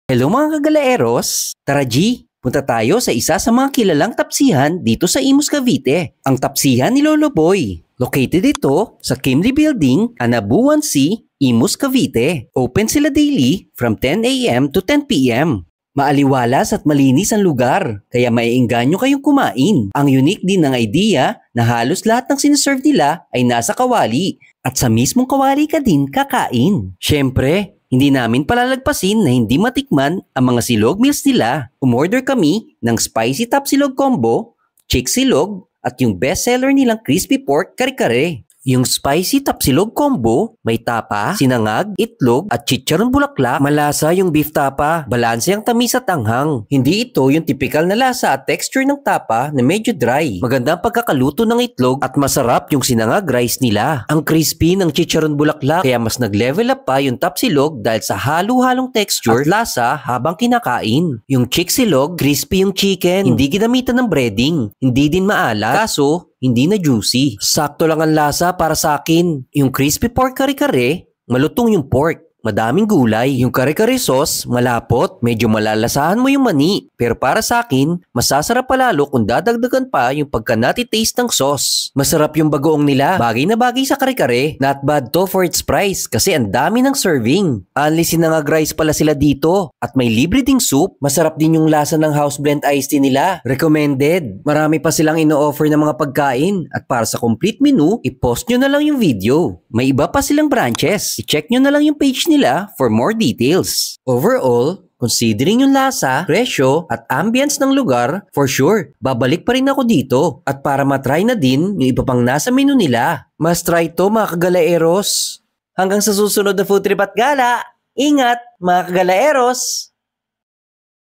Hello mga kagalaeros! Tara G, punta tayo sa isa sa mga kilalang tapsihan dito sa Imus, Cavite. Ang tapsihan ni Lolo Boy. Located ito sa Kimli Building, Anabuan C, Imus, Cavite. Open sila daily from 10 a.m. to 10 p.m. Maaliwalas at malinis ang lugar, kaya maiengganyo kayong kumain. Ang unique din ng idea na halos lahat ng sinaserve nila ay nasa kawali at sa mismong kawali ka din kakain. Siyempre, hindi namin palalagpasin na hindi matikman ang mga silog meals nila. Umorder kami ng spicy top silog combo, chick silog, at yung bestseller nilang crispy pork kare-kare. Yung spicy tapsilog combo, may tapa, sinangag, itlog, at chicharon bulaklak. Malasa yung beef tapa, balanse ang tamis at anghang. Hindi ito yung typical na lasa at texture ng tapa na medyo dry. Maganda ang pagkakaluto ng itlog at masarap yung sinangag rice nila. Ang crispy ng chicharon bulaklak, kaya mas nag-level up pa yung tapsilog dahil sa halo-halong texture at lasa habang kinakain. Yung chick silog, crispy yung chicken, hindi ginamitan ng breading, hindi din maalat, kaso hindi na juicy. Sakto lang ang lasa para sa akin. Yung crispy pork kare-kare, malutong yung pork. Madaming gulay. Yung kare-kare sauce, malapot. Medyo malalasahan mo yung mani. Pero para sa akin, masasarap palalo kung dadagdagan pa yung pagka-nutty taste ng sauce. Masarap yung bagoong nila. Bagay na bagay sa kare-kare. Not bad to for its price kasi ang dami ng serving. Only sinangag rice pala sila dito. At may libre ding soup. Masarap din yung lasa ng house blend iced tea nila. Recommended. Marami pa silang ino-offer ng mga pagkain. At para sa complete menu, i-post nyo na lang yung video. May iba pa silang branches. I-check nyo na lang yung page nila for more details. Overall, considering yung lasa, presyo, at ambience ng lugar, for sure, babalik pa rin ako dito. At para matry na din yung iba pang nasa menu nila. Must try to mga kagalaeros. Hanggang sa susunod na food trip at gala, ingat mga kagalaeros!